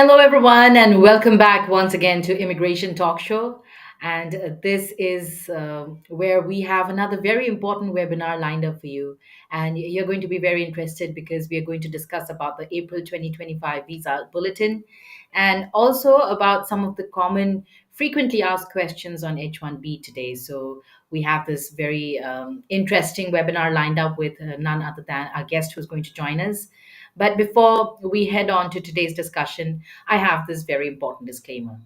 Hello, everyone, and welcome back once again to Immigration Talk Show. And this is where we have another very important webinar lined up for you. And you're going to be very interested because we are going to discuss about the April 2025 Visa Bulletin and also about some of the common frequently asked questions on H-1B today. So we have this very interesting webinar lined up with none other than our guest who's going to join us. But before we head on to today's discussion, I have this very important disclaimer.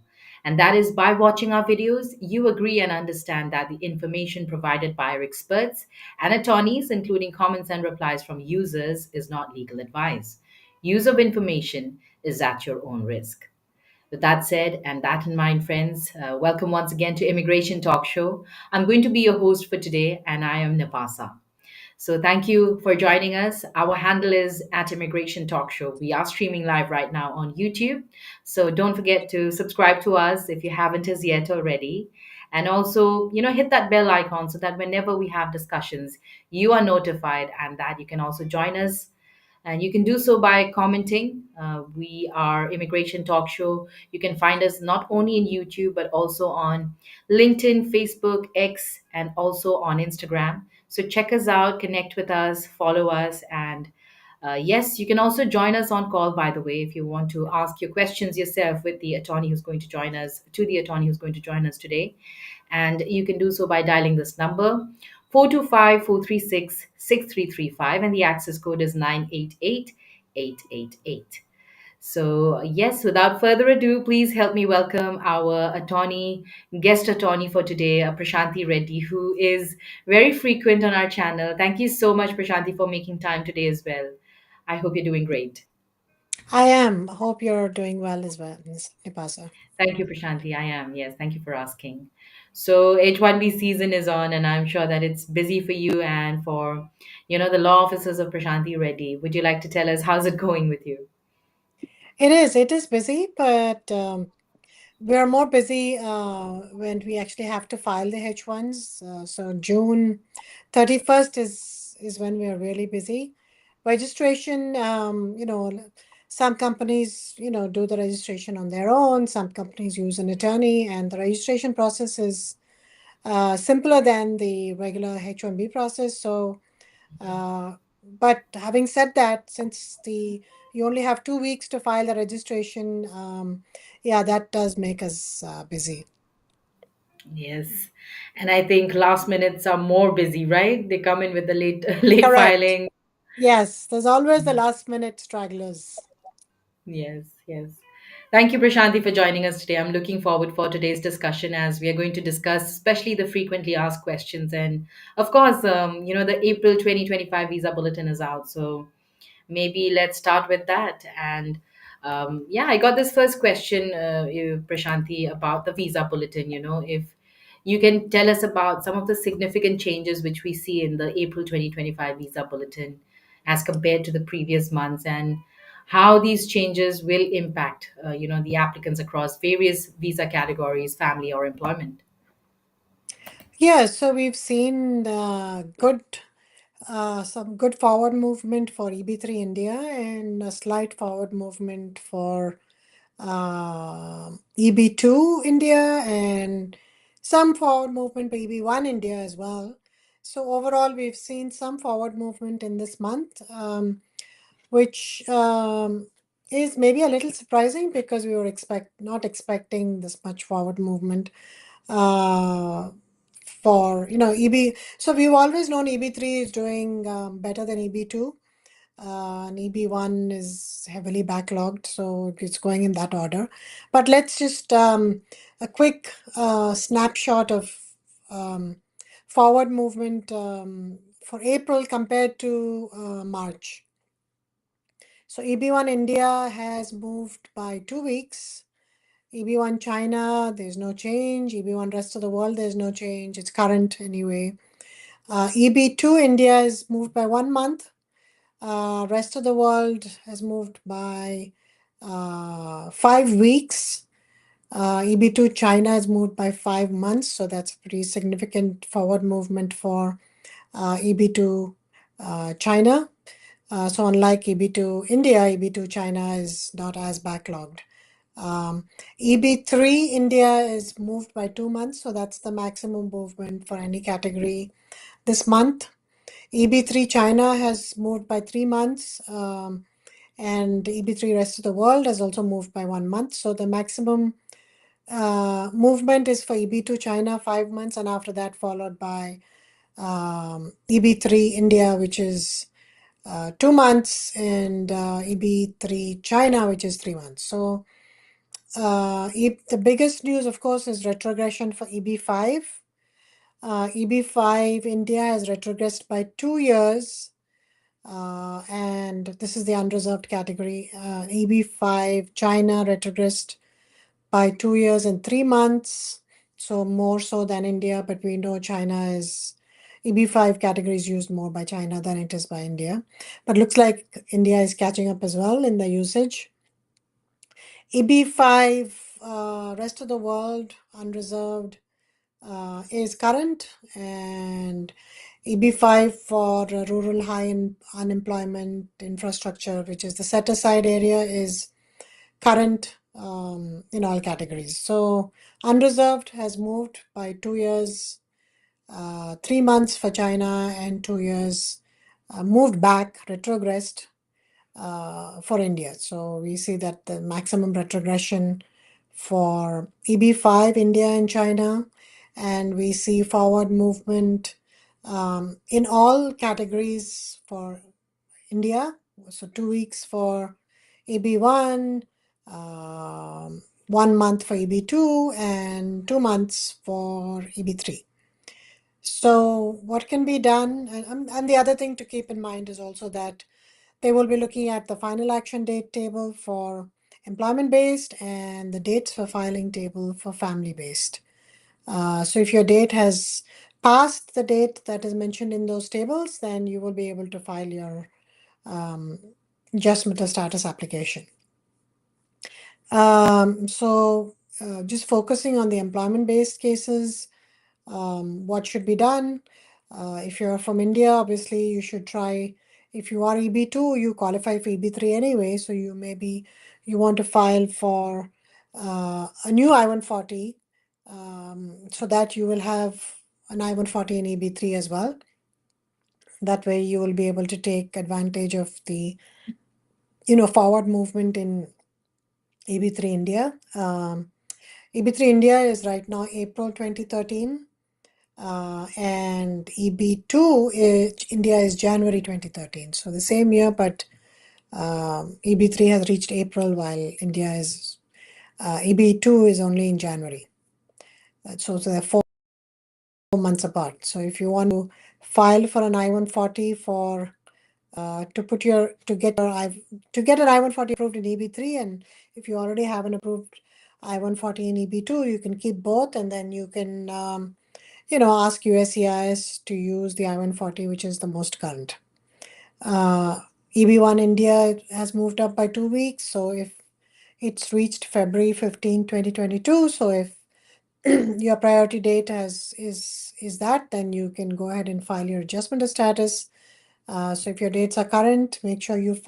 And that is by watching our videos, you agree and understand that the information provided by our experts and attorneys, including comments and replies from users, is not legal advice. Use of information is at your own risk. With that said, and that in mind, friends, welcome once again to Immigration Talk Show. I'm going to be your host for today, and I am Nipasa. So thank you for joining us. Our handle is at Immigration Talk Show. We are streaming live right now on YouTube. So don't forget to subscribe to us if you haven't as yet already. And also, hit that bell icon so that whenever we have discussions, you are notified and that you can also join us. And you can do so by commenting. We are Immigration Talk Show. You can find us not only in YouTube, but also on LinkedIn, Facebook, X, and also on Instagram. So check us out, connect with us, follow us, and yes, you can also join us on call, by the way, if you want to ask your questions yourself with the attorney who's going to join us, to the attorney who's going to join us today. And you can do so by dialing this number 425-436-6335, and the access code is 988-888. So, yes, without further ado, please help me welcome our attorney, guest attorney for today, Prashanthi Reddy, who is very frequent on our channel. Thank you so much, Prashanthi, for making time today as well. I hope you're doing great. I am. Hope you're doing well as well, Ms. Nipasa. Thank you, Prashanthi. I am. Yes, thank you for asking. So H-1B season is on, and I'm sure that it's busy for you and for, the law offices of Prashanthi Reddy. Would you like to tell us how's it going with you? It is busy, but we're more busy when we actually have to file the H1s. So June 31st is when we are really busy. Registration, some companies, do the registration on their own. Some companies use an attorney, and the registration process is simpler than the regular H1B process. So but having said that, since the you only have 2 weeks to file the registration, yeah, that does make us busy. Yes. And I think last minutes are more busy, right? They come in with the late late Correct. filing. Yes, there's always the last minute stragglers. Yes, yes. Thank you, Prashanthi, for joining us today. I'm looking forward for today's discussion as we are going to discuss especially the frequently asked questions. And of course, the April 2025 Visa Bulletin is out. So maybe let's start with that. And yeah, I got this first question, Prashanthi, about the Visa Bulletin. If you can tell us about some of the significant changes which we see in the April 2025 Visa Bulletin as compared to the previous months, and how these changes will impact, the applicants across various visa categories, family or employment. Yeah, so we've seen some good forward movement for EB3 India and a slight forward movement for EB2 India and some forward movement for EB1 India as well. So overall, we've seen some forward movement in this month, which is maybe a little surprising because we were not expecting this much forward movement uh, for EB. So we've always known EB3 is doing better than EB2. And EB1 is heavily backlogged, so it's going in that order. But let's just a quick snapshot of um, forward movement for April compared to March. So EB1 India has moved by 2 weeks. EB1 China, there's no change. EB1 rest of the world, there's no change. It's current anyway. EB2 India is moved by 1 month. Rest of the world has moved by 5 weeks. EB2 China has moved by 5 months, so that's a pretty significant forward movement for EB2 China. So unlike EB2 India, EB2 China is not as backlogged. EB3 India is moved by 2 months, so that's the maximum movement for any category this month. EB3 China has moved by 3 months, and EB3 rest of the world has also moved by 1 month. So the maximum movement is for EB2 China 5 months, and after that followed by EB3 India, which is 2 months, and EB3 China, which is 3 months. So the biggest news, of course, is retrogression for EB5. EB5 India has retrogressed by 2 years, and this is the unreserved category. EB5 China retrogressed by 2 years and 3 months, so more so than India, but we know China is EB5 category is used more by China than it is by India. But looks like India is catching up as well in the usage. EB5, rest of the world, unreserved, is current, and EB5 for rural unemployment infrastructure, which is the set aside area, is current in all categories. So unreserved has moved by 2 years, 3 months for China, and 2 years moved back, retrogressed for India. So we see that the maximum retrogression for EB5 India and China, and we see forward movement in all categories for India. So 2 weeks for EB1, 1 month for EB2, and 2 months for EB3. So what can be done? And the other thing to keep in mind is also that they will be looking at the final action date table for employment-based and the dates for filing table for family-based. So if your date has passed the date that is mentioned in those tables, then you will be able to file your adjustment of status application. So just focusing on the employment-based cases, what should be done? If you're from India, obviously you should try, if you are EB2, you qualify for EB3 anyway, so you want to file for a new I-140, so that you will have an I-140 in EB3 as well. That way you will be able to take advantage of the forward movement in EB3 India. EB3 India is right now April 2013. And EB2 India is January 2013. So the same year, but EB3 has reached April while India is EB2 is only in January. So they're 4 months apart. So if you want to file for an I-140 to get an I-140 approved in EB3, and if you already have an approved I-140 in EB2, you can keep both, and then you can ask USCIS to use the I-140, which is the most current. EB1 India has moved up by 2 weeks, so if it's reached February 15, 2022, so if your priority date is that, then you can go ahead and file your adjustment of status. So if your dates are current, make sure you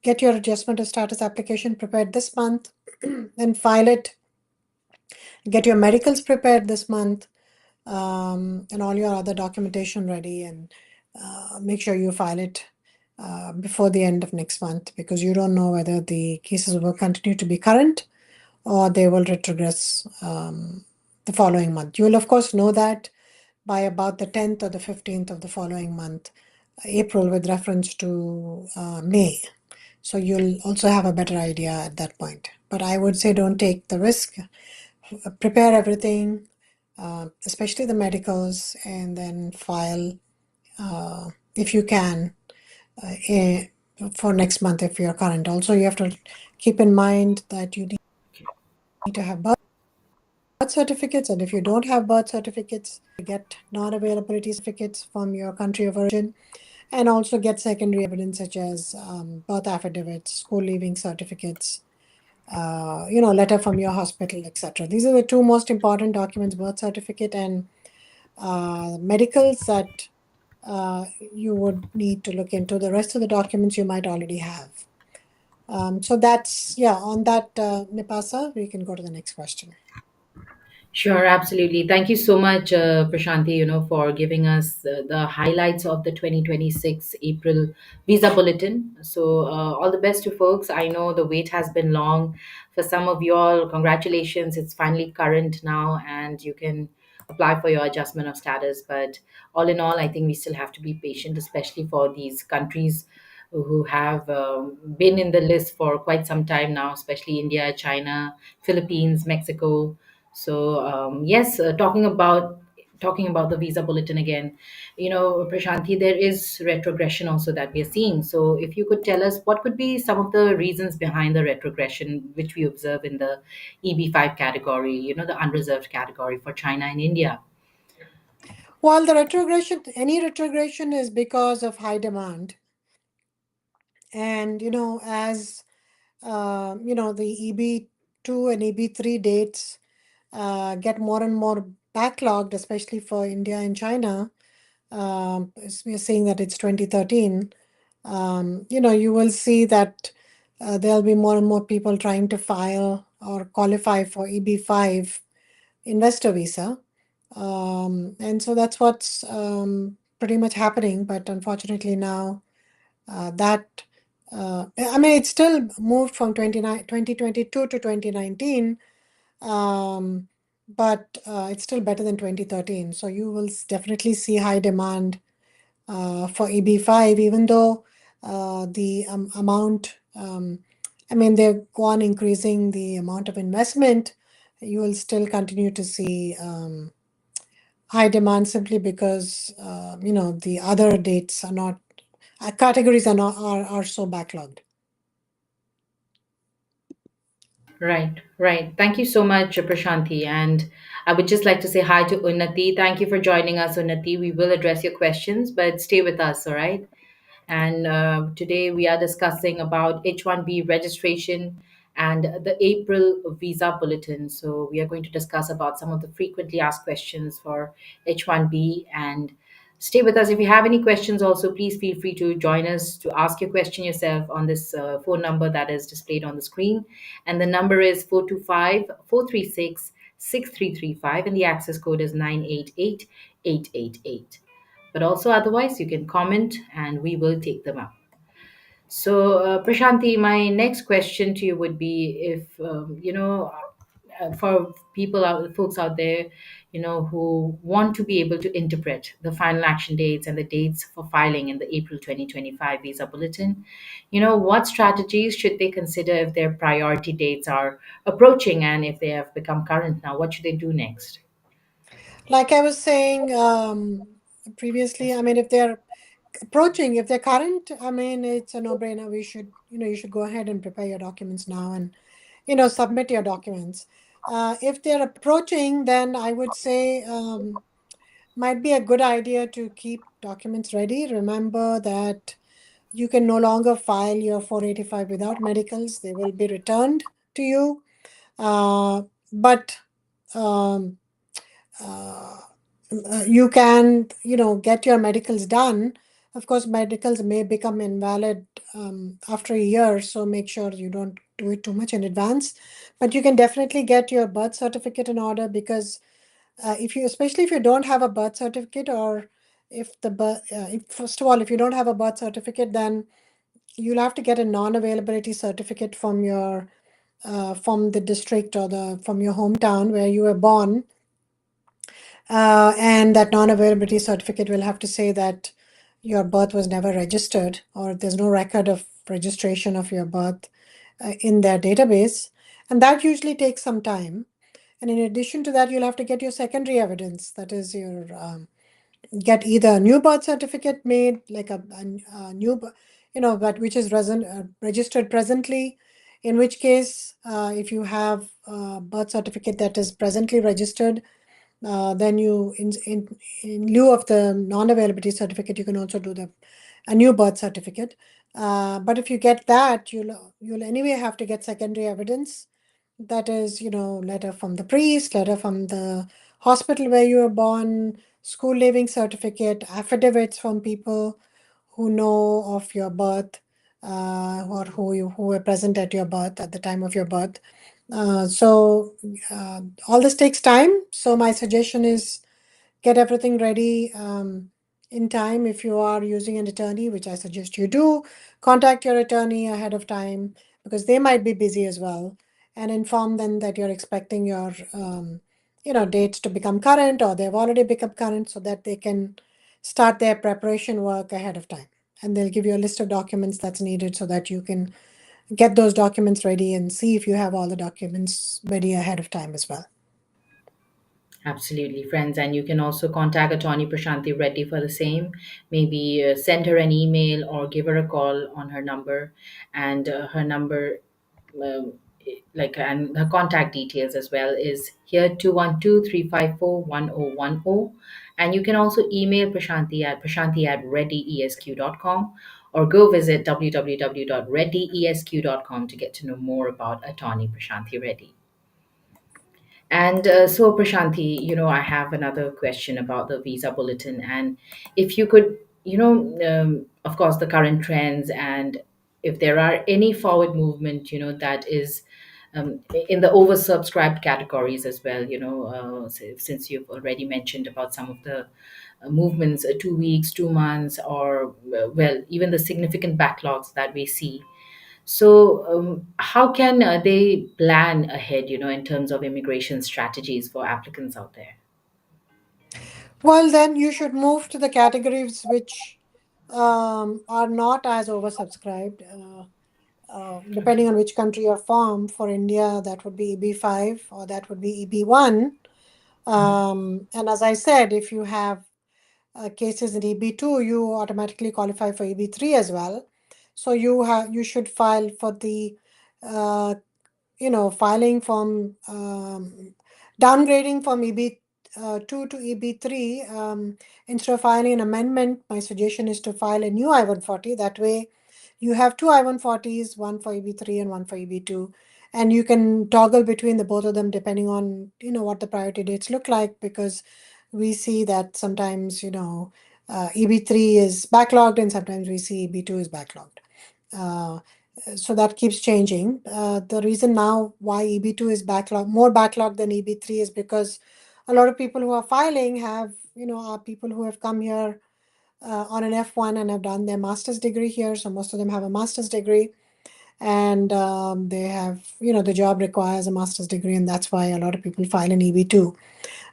get your adjustment of status application prepared this month, and file it. Get your medicals prepared this month, and all your other documentation ready, and make sure you file it before the end of next month, because you don't know whether the cases will continue to be current or they will retrogress the following month. You will, of course, know that by about the 10th or the 15th of the following month, April, with reference to May. So you'll also have a better idea at that point. But I would say don't take the risk. Prepare everything, especially the medicals, and then file if you can for next month if you're current. Also, you have to keep in mind that you need to have birth certificates, and if you don't have birth certificates, get non-availability certificates from your country of origin, and also get secondary evidence such as birth affidavits, school leaving certificates, letter from your hospital, etc. These are the two most important documents: birth certificate and medicals, that you would need to look into. The rest of the documents you might already have. So that's, yeah, on that, Nipasa, we can go to the next question. Sure, absolutely. Thank you so much, Prashanthi, for giving us the highlights of the 2026 April Visa Bulletin. So, all the best to folks. I know the wait has been long. For some of you all, congratulations. It's finally current now, and you can apply for your adjustment of status. But all in all, I think we still have to be patient, especially for these countries who have been in the list for quite some time now, especially India, China, Philippines, Mexico. So yes, talking about the visa bulletin again, Prashanthi, there is retrogression also that we are seeing. So if you could tell us what could be some of the reasons behind the retrogression which we observe in the EB5 category, the unreserved category for China and India. Well, the retrogression, any retrogression is because of high demand. And, as the EB2 and EB3 dates get more and more backlogged, especially for India and China, we're seeing that it's 2013. You will see that there'll be more and more people trying to file or qualify for EB5 investor visa. And so that's what's pretty much happening. But unfortunately, now that I mean, it still moved from 2022 to 2019, but it's still better than 2013. So you will definitely see high demand for EB5, even though the amount, I mean, they've gone increasing the amount of investment. You will still continue to see high demand simply because the other dates are not categories are so backlogged. Right, right. Thank you so much, Prashanthi. And I would just like to say hi to Unnati. Thank you for joining us, Unnati. We will address your questions, but stay with us, all right? And today we are discussing about H-1B registration and the April visa bulletin. So we are going to discuss about some of the frequently asked questions for H-1B, and stay with us. If you have any questions also, please feel free to join us to ask your question yourself on this phone number that is displayed on the screen. And the number is 425-436-6335, and the access code is 988-888. But also, otherwise, you can comment and we will take them up. So, Prashanthi, my next question to you would be if, for folks out there, who want to be able to interpret the final action dates and the dates for filing in the April 2025 Visa Bulletin, what strategies should they consider if their priority dates are approaching and if they have become current now? What should they do next? Like I was saying previously, I mean, if they're approaching, if they're current, I mean, it's a no-brainer. You should go ahead and prepare your documents now and, submit your documents. If they're approaching, then I would say might be a good idea to keep documents ready. Remember that you can no longer file your 485 without medicals. They will be returned to you. But um, uh, you can get your medicals done. Of course, medicals may become invalid after a year, so make sure you don't do it too much in advance. But you can definitely get your birth certificate in order, because especially if you don't have a birth certificate, or if first of all, if you don't have a birth certificate, then you'll have to get a non-availability certificate from the district or the from your hometown where you were born, and that non-availability certificate will have to say that your birth was never registered, or there's no record of registration of your birth in their database. And that usually takes some time. And in addition to that, you'll have to get your secondary evidence. That is, get either a new birth certificate made, like a new, but which is registered presently. In which case, if you have a birth certificate that is presently registered, then in lieu of the non-availability certificate, you can also do a new birth certificate. But if you get that, you'll anyway have to get secondary evidence. That is, letter from the priest, letter from the hospital where you were born, school leaving certificate, affidavits from people who know of your birth. or who were present at your birth at the time of your birth. So all this takes time. So my suggestion is get everything ready in time. If you are using an attorney, which I suggest you do, contact your attorney ahead of time because they might be busy as well, and inform them that you're expecting your dates to become current or they've already become current so that they can start their preparation work ahead of time. And they'll give you a list of documents that's needed so that you can get those documents ready and see if you have all the documents ready ahead of time as well. Absolutely, friends. And you can also contact Attorney Prashanthi Reddy for the same. Maybe send her an email or give her a call on her number. And her number, um, and her contact details as well is here 212-354-1010. And you can also email Prashanthi at reddyesq.com or go visit www.reddyesq.com to get to know more about Attorney Prashanthi Reddy. And so, Prashanthi, I have another question about the Visa Bulletin. And if you could, of course, the current trends and if there are any forward movement, that is in the oversubscribed categories as well, since you've already mentioned about some of the movements, 2 weeks, 2 months, or, well, even the significant backlogs that we see. So, how can they plan ahead, in terms of immigration strategies for applicants out there? Well, then you should move to the categories which are not as oversubscribed. Depending on which country you're from, for India, that would be EB5 or that would be EB1. And as I said, if you have cases in EB2, you automatically qualify for EB3 as well. So you should file for the uh, filing from downgrading from EB2 to EB3. Instead of filing an amendment, my suggestion is to file a new I-140. That way, you have two I-140s, one for EB3 and one for EB2, and you can toggle between the both of them depending on what the priority dates look like, because we see that sometimes EB3 is backlogged and sometimes we see EB2 is backlogged. Uh, so that keeps changing. The reason now why EB2 is more backlogged than EB3 is because a lot of people who are filing are people who have come here on an F1 and have done their master's degree here. So most of them have a master's degree, and they have, the job requires a master's degree, and that's why a lot of people file in EB2.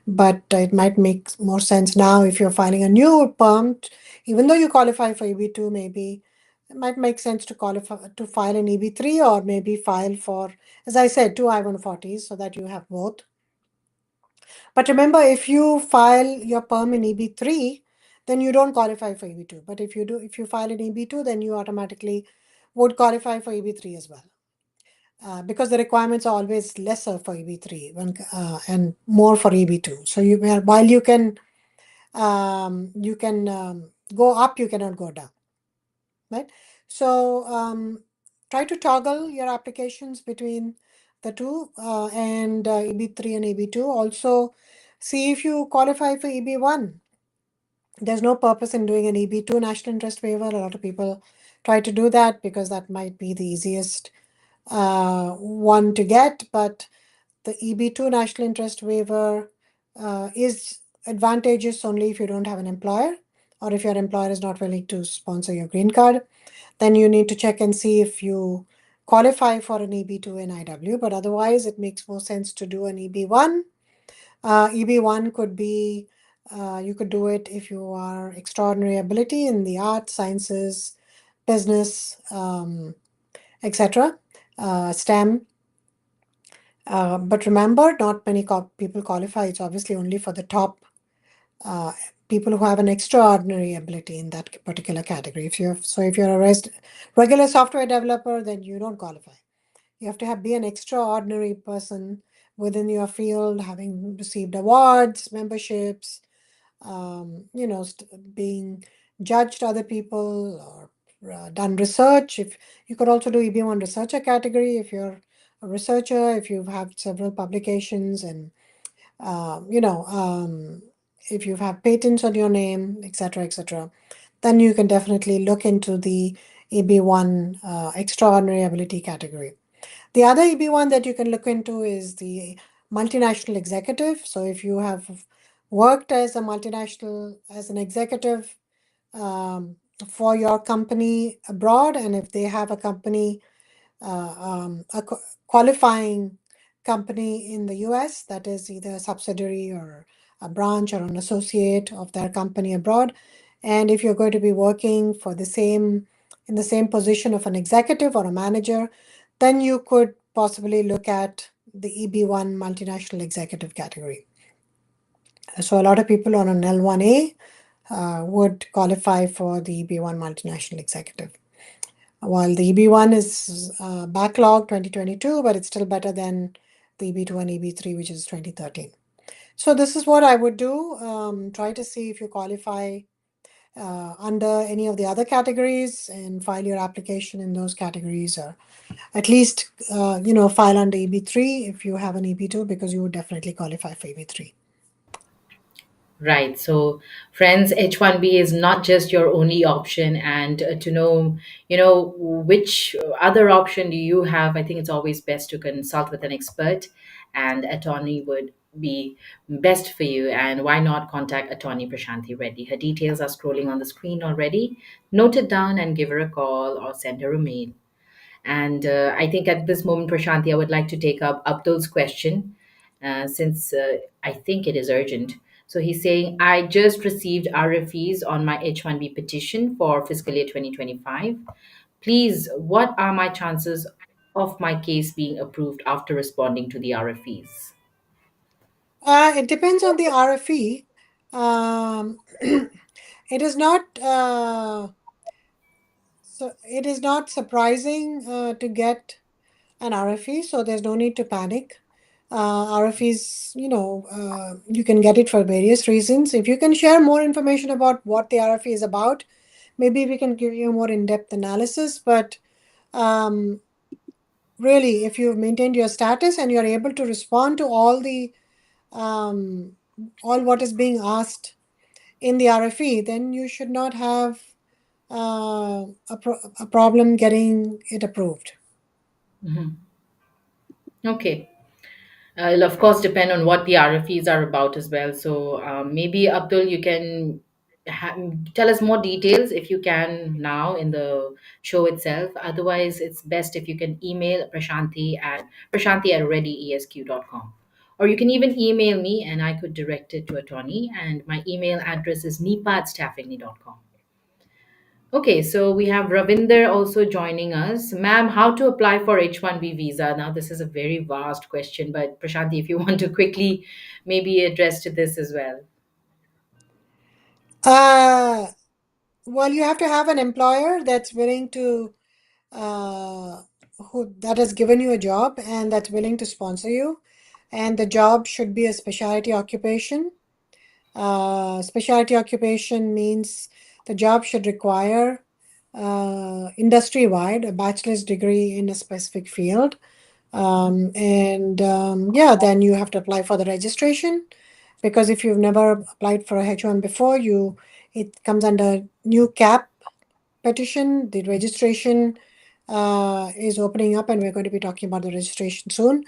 But it might make more sense now if you're filing a new perm, even though you qualify for EB2, maybe it might make sense to qualify to file in EB3 or maybe file for, as I said, two I-140s so that you have both. But remember, if you file your perm in EB3, then you don't qualify for EB2. But if you file in EB2, then you automatically would qualify for EB3 as well. Because the requirements are always lesser for EB3 and more for EB2. So while you can go up, you cannot go down, right? So try to toggle your applications between the two and EB3 and EB2. Also, see if you qualify for EB1. There's no purpose in doing an EB2 national interest waiver. A lot of people try to do that because that might be the easiest one to get, but the EB2 national interest waiver is advantageous only if you don't have an employer or if your employer is not willing to sponsor your green card. Then you need to check and see if you qualify for an EB2 NIW, but otherwise it makes more sense to do an EB1. EB1 could be, you could do it if you are extraordinary ability in the arts, sciences, business, etc., STEM. But remember, not many people qualify. It's obviously only for the top uh, people who have an extraordinary ability in that particular category. If you're a regular software developer, then you don't qualify. You have to be an extraordinary person within your field, having received awards, memberships, being judged other people or done research. If you could also do EB1 researcher category if you're a researcher, if you've had several publications and if you have patents on your name, etc., etc., then you can definitely look into the EB1 extraordinary ability category. The other EB1 that you can look into is the multinational executive. So if you have worked as a multinational, as an executive um, for your company abroad, and if they have a company, qualifying company in the US that is either a subsidiary or a branch or an associate of their company abroad, and if you're going to be working for the same in the same position of an executive or a manager, then you could possibly look at the EB1 multinational executive category. So a lot of people on an L1A would qualify for the EB1 multinational executive. While the EB1 is backlog 2022, but it's still better than the EB2 and EB3, which is 2013. So this is what I would do. Try to see if you qualify under any of the other categories and file your application in those categories, or at least file under EB3 if you have an EB2, because you would definitely qualify for EB3. Right. So, friends, H-1B is not just your only option. And to know, which other option do you have, I think it's always best to consult with an expert, and attorney would be best for you. And why not contact attorney Prashanthi Reddy? Her details are scrolling on the screen already. Note it down and give her a call or send her a mail. And I think at this moment, Prashanthi, I would like to take up Abdul's question, since I think it is urgent. So he's saying, I just received RFEs on my H-1B petition for fiscal year 2025. Please, what are my chances of my case being approved after responding to the RFEs? It depends on the RFE. It is not. So it is not surprising to get an RFE, so there's no need to panic. RFEs, you can get it for various reasons. If you can share more information about what the RFE is about, maybe we can give you a more in-depth analysis. But um, really, if you've maintained your status and you're able to respond to um, all what is being asked in the RFE, then you should not have a problem getting it approved. Mhm. Okay. It'll of course depend on what the RFEs are about as well. So maybe Abdul, you can tell us more details if you can now in the show itself. Otherwise, it's best if you can email prashanthi@readyesq.com. Or you can even email me and I could direct it to attorney. And my email address is nipa@staffingly.com. Okay, so we have Ravinder also joining us. Ma'am, how to apply for H-1B visa? Now, this is a very vast question, but Prashanti, if you want to quickly maybe address to this as well. Uh, well, you have to have an employer that's willing to, uh, who that has given you a job and that's willing to sponsor you. And the job should be a specialty occupation. Specialty occupation means the job should require industry-wide a bachelor's degree in a specific field. Yeah, then you have to apply for the registration, because if you've never applied for a H1 before, it comes under new cap petition. The registration is opening up, and we're going to be talking about the registration soon.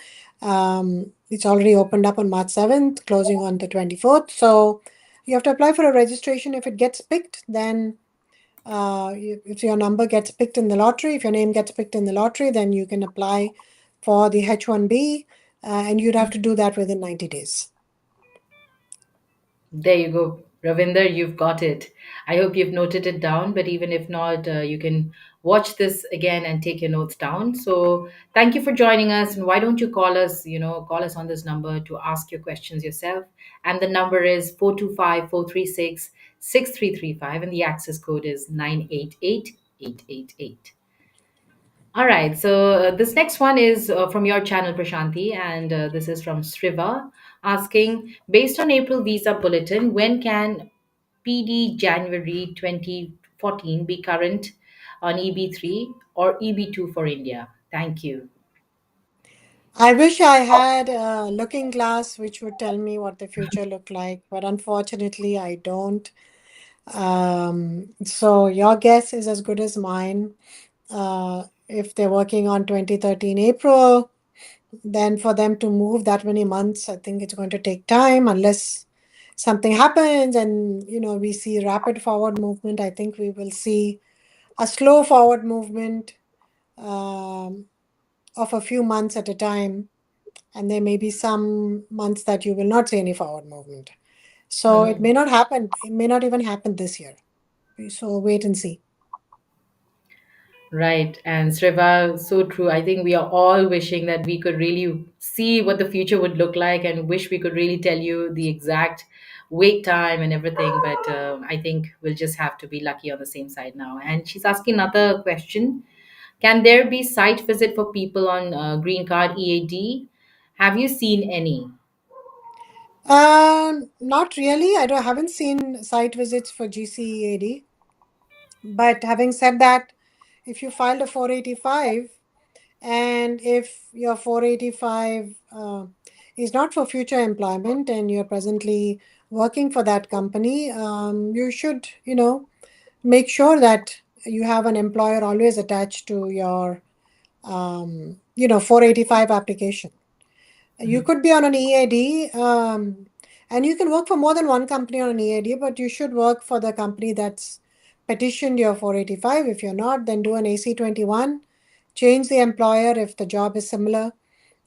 It's already opened up on March 7th, closing on the 24th. So you have to apply for a registration. If it gets picked, then if your number gets picked in the lottery, if your name gets picked in the lottery, then you can apply for the H1B, and you'd have to do that within 90 days. There you go, Ravinder, you've got it. I hope you've noted it down, but even if not, you can watch this again and take your notes down. So thank you for joining us. And why don't you call us, call us on this number to ask your questions yourself. And the number is 425-436-6335, and the access code is 988888. All right. So this next one is from your channel, Prashanti, and this is from Sriva asking, based on April Visa Bulletin, when can PD January 2014 be current on EB3 or EB2 for India? Thank you. I wish I had a looking glass which would tell me what the future looked like, but unfortunately, I don't. So your guess is as good as mine. If they're working on 2013 April, then for them to move that many months, I think it's going to take time unless something happens and we see rapid forward movement. I think we will see a slow forward movement um, of a few months at a time, and there may be some months that you will not see any forward movement. So it may Mhm. not happen. It may not even happen this year. So wait and see. Right. And Sriva, so true. I think we are all wishing that we could really see what the future would look like and wish we could really tell you the exact wait time and everything. But I think we'll just have to be lucky on the same side now. And she's asking another question. Can there be site visit for people on green card EAD? Have you seen any? Not really. Haven't seen site visits for GCEAD. But having said that, if you filed a 485 and if your 485 is not for future employment and you're presently working for that company, you should, make sure that you have an employer always attached to your, 485 application. You could be on an EAD, and you can work for more than one company on an EAD, but you should work for the company that's petitioned your 485. If you're not, then do an AC-21, change the employer if the job is similar,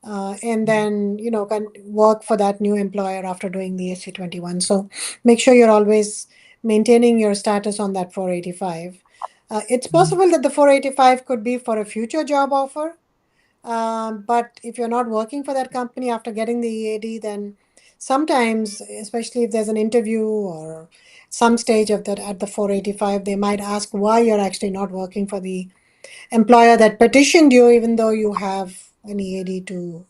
and then can work for that new employer after doing the AC-21. So make sure you're always maintaining your status on that 485. It's possible that the 485 could be for a future job offer, but if you're not working for that company after getting the EAD, then sometimes, especially if there's an interview or some stage of that at the 485, they might ask why you're actually not working for the employer that petitioned you, even though you have an EAD to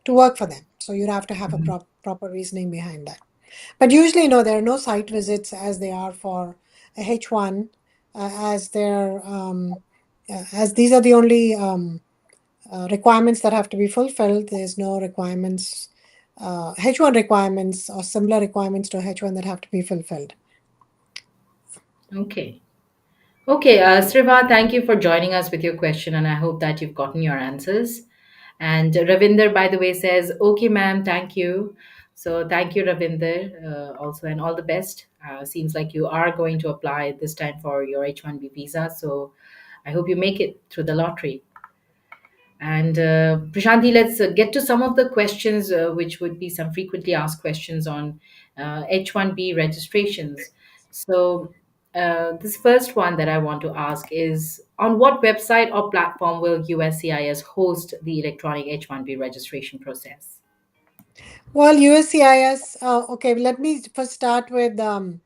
work for them. So you'd have to have a proper reasoning behind that. But usually, no, there are no site visits as they are for a H1, as they're as these are the only requirements that have to be fulfilled. There's no requirements, H1 requirements or similar requirements to H1 that have to be fulfilled. Okay. Okay, Sriva, thank you for joining us with your question, and I hope that you've gotten your answers. And Ravinder, by the way, says, okay, ma'am, thank you. So thank you, Ravinder, also, and all the best. Seems like you are going to apply this time for your H-1B visa. So I hope you make it through the lottery. And Prashanthi, let's get to some of the questions, which would be some frequently asked questions on H-1B registrations. So, this first one that I want to ask is, on what website or platform will USCIS host the electronic H-1B registration process? Well, USCIS, okay, let me first start with a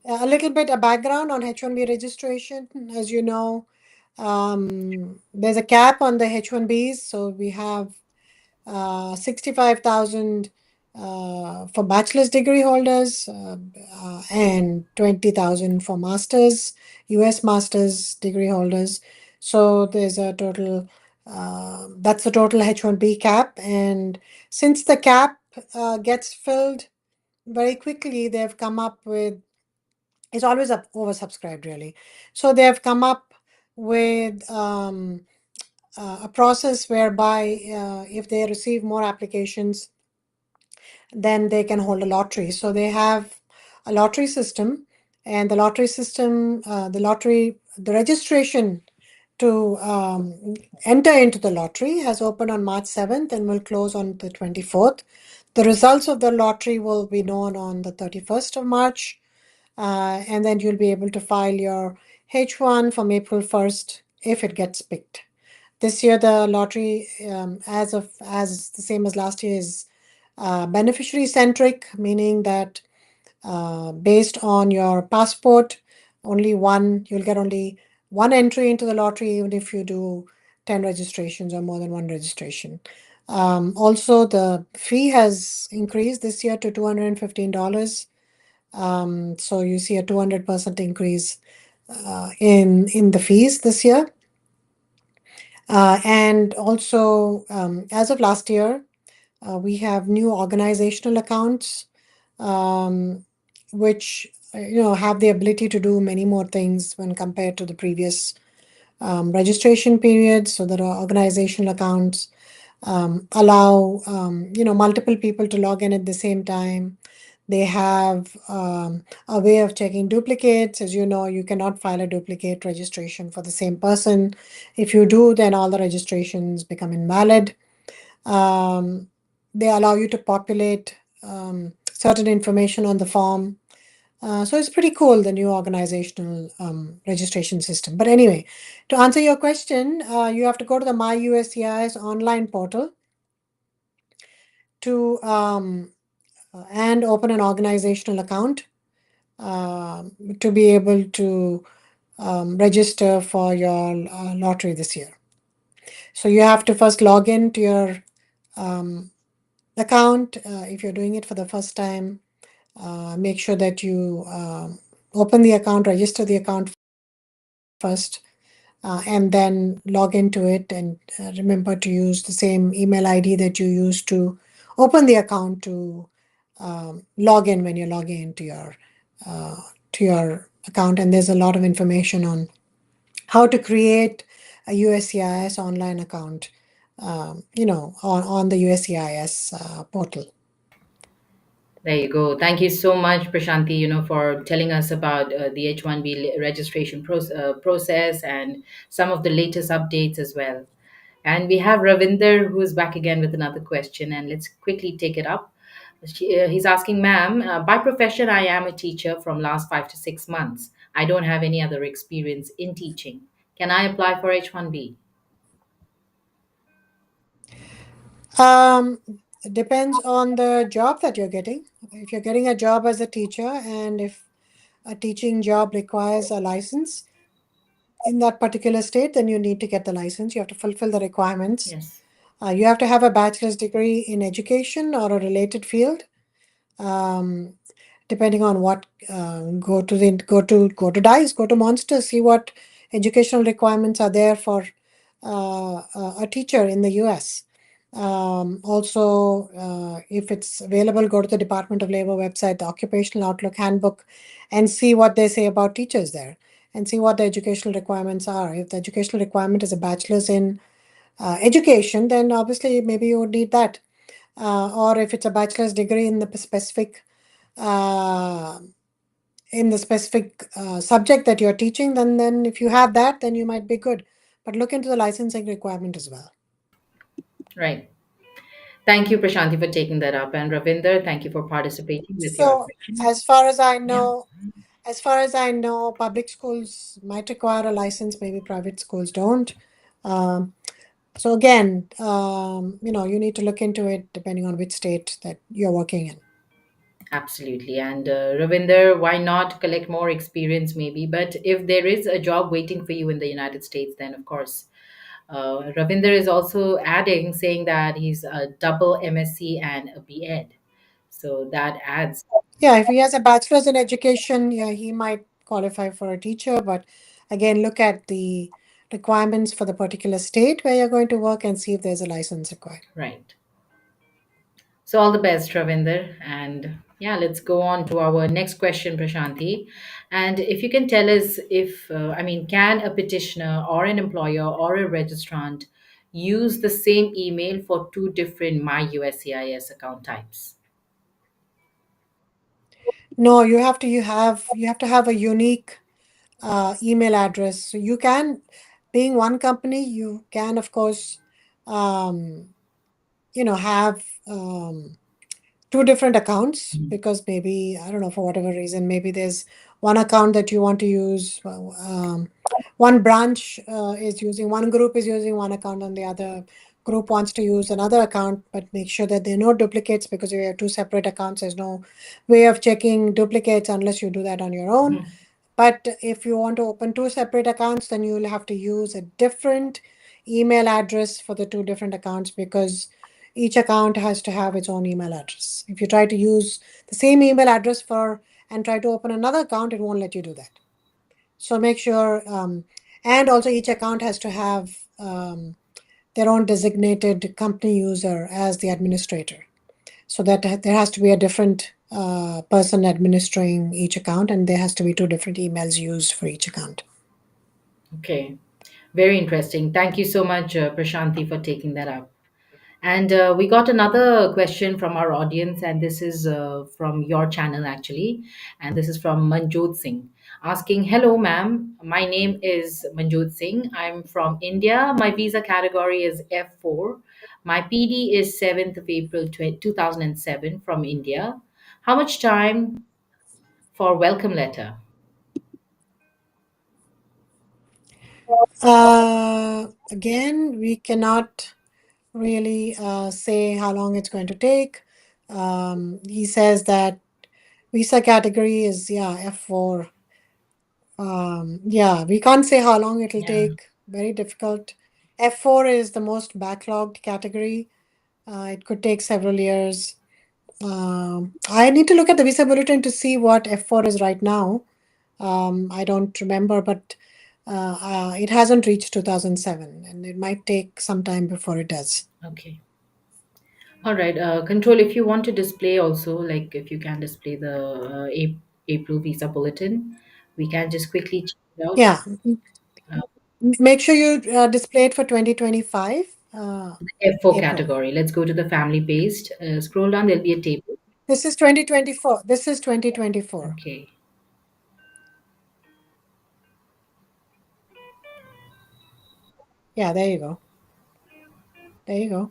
little bit a background on H1B registration. As you know, there's a cap on the H1Bs, so we have 65,000 for bachelor's degree holders, and 20,000 for masters, US masters degree holders. So there's a total, that's the total H1B cap. And since the cap gets filled very quickly, they've come up with, it's always oversubscribed really. So they've come up with a process whereby if they receive more applications, then they can hold a lottery. So they have a lottery system, and the lottery system, the registration to enter into the lottery has opened on March 7th and will close on the 24th. The results of the lottery will be known on the 31st of March, and then you'll be able to file your H1 from April 1st if it gets picked. This year, the lottery, as the same as last year, is beneficiary centric, meaning that based on your passport, you'll get only one entry into the lottery, even if you do 10 registrations or more than one registration. Also, the fee has increased this year to $215. So you see a 200% increase in the fees this year. And also, as of last year, we have new organizational accounts, um, which have the ability to do many more things when compared to the previous registration periods. So there are organizational accounts allow multiple people to log in at the same time. They have a way of checking duplicates. As you know, you cannot file a duplicate registration for the same person. If you do, then all the registrations become invalid. Um, they allow you to populate certain information on the form. So it's pretty cool, the new organizational registration system. But anyway, to answer your question, you have to go to the MyUSCIS online portal to and open an organizational account to be able to register for your lottery this year. So you have to first log in to your um, account. If you're doing it for the first time, make sure that you open the account, register the account first, and then log into it. And remember to use the same email ID that you used to open the account to log in when you're logging into uh, your account. And there's a lot of information on how to create a USCIS online account, on the USCIS portal. There you go. Thank you so much, Prashanthi, for telling us about the H-1B registration process and some of the latest updates as well. And we have Ravinder who's back again with another question, and let's quickly take it up. He's asking, ma'am, by profession, I am a teacher from last 5 to 6 months. I don't have any other experience in teaching. Can I apply for H-1B? Um, it depends on the job that you're getting. If you're getting a job as a teacher, and if a teaching job requires a license in that particular state, then you need to get the license. You have to fulfill the requirements. Yes. You have to have a bachelor's degree in education or a related field. Um, Depending on what, go to Dice, go to Monster, see what educational requirements are there for a teacher in the US. Also, if it's available, go to the Department of Labor website, the Occupational Outlook Handbook, and see what they say about teachers there, and see what the educational requirements are. If the educational requirement is a bachelor's in education, then obviously maybe you would need that. Or if it's a bachelor's degree uh, in the specific subject that you're teaching, then if you have that, then you might be good. But look into the licensing requirement as well. Right. Thank you, Prashanthi, for taking that up. And Ravinder, thank you for participating with your So question. as far as I Yeah. know, as far as I know, public schools might require a license, maybe private schools don't. Um, so again, you need to look into it depending on which state that you're working in. Absolutely. And Ravinder, why not collect more experience maybe? But if there is a job waiting for you in the United States, then of course. Ravinder is also adding, saying that he's a double MSc and a B.Ed. So that adds, Yeah, if he has a bachelor's in education, yeah, he might qualify for a teacher. But again, look at the requirements for the particular state where you're going to work and see if there's a license required. right. So all the best, Ravinder. And yeah, let's go on to our next question, Prashanthi. And if you can tell us if, can a petitioner or an employer or a registrant use the same email for two different MyUSCIS account types? No, you have to have a unique email address. So you can, being one company, you can of course, um, have two different accounts, because maybe, I don't know, for whatever reason, maybe there's one account that you want to use. One branch is using, one group is using one account, and the other group wants to use another account, but make sure that there are no duplicates, because if you have two separate accounts, there's no way of checking duplicates unless you do that on your own. Mhm. But if you want to open two separate accounts, then you will have to use a different email address for the two different accounts, because each account has to have its own email address. If you try to use the same email address for and try to open another account, it won't let you do that. So make sure, and also each account has to have their own designated company user as the administrator. So that there has to be a different person administering each account, and there has to be two different emails used for each account. Okay. Very interesting. Thank you so much, Prashanthi, for taking that up. And we got another question from our audience, and this is from your channel actually. And this is from Manjot Singh asking, hello, ma'am. My name is Manjot Singh. I'm from India. My visa category is F4. My PD is 7th of April 2007 from India. How much time for welcome letter? Again, we cannot really say how long it's going to take. He says that visa category is, yeah, F4. Yeah, we can't say how long it'll Yeah. take. Very difficult. F4 is the most backlogged category. It could take several years. I need to look at the visa bulletin to see what F4 is right now. I don't remember, but it hasn't reached 2007, and it might take some time before it does. Okay. All right, control. If you want to display also, like if you can display the April visa bulletin, we can just quickly check it out. Yeah, Uh, make sure you display it for 2025, F4 April. category. Let's go to the family based. Scroll down. There'll be a table. This is 2024. This is 2024. Okay. Yeah, there you go. There you go.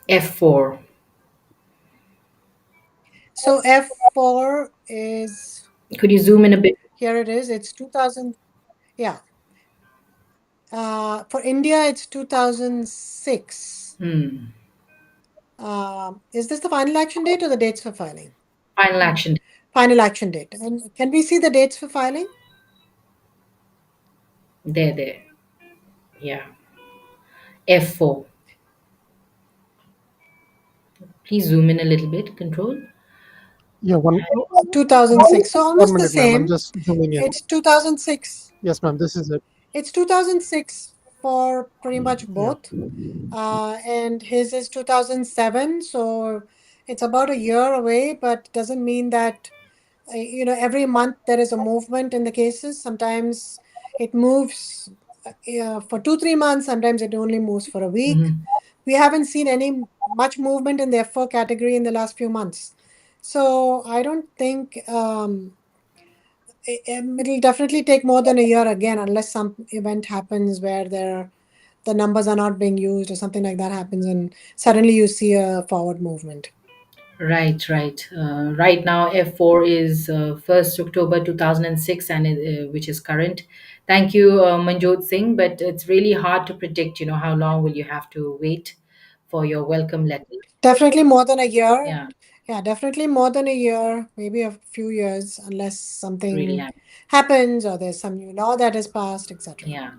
F4. So F4 is, Could you zoom in a bit? here it is. It's 2000. Yeah. For India, it's 2006. Hmm. Is this the final action date or the dates for filing? Final action. Final action date. And can we see the dates for filing? There, there. Yeah. F4. Please zoom in a little bit. Control. Yeah, 2006. So one almost the minute, ma'am. I'm same. just zooming in. It's 2006. Yes, ma'am. This is it. It's 2006 for pretty much Yeah. both. And his is 2007. So it's about a year away, but doesn't mean that, every month there is a movement in the cases. Sometimes it moves for 2, 3 months. Sometimes it only moves for a week. Mhm. We haven't seen any much movement in the F4 category in the last few months. So I don't think it'll definitely take more than a year again, unless some event happens where the numbers are not being used or something like that happens, and suddenly you see a forward movement. Right, right. Right now, F4 is 1st October 2006, and which is current. Thank you, Manjot Singh. But it's really hard to predict, how long will you have to wait for your welcome letter? Definitely more than a year. Yeah, Yeah, definitely more than a year, maybe a few years, unless really something happy. happens or there's some new law that is passed, etc. Yeah.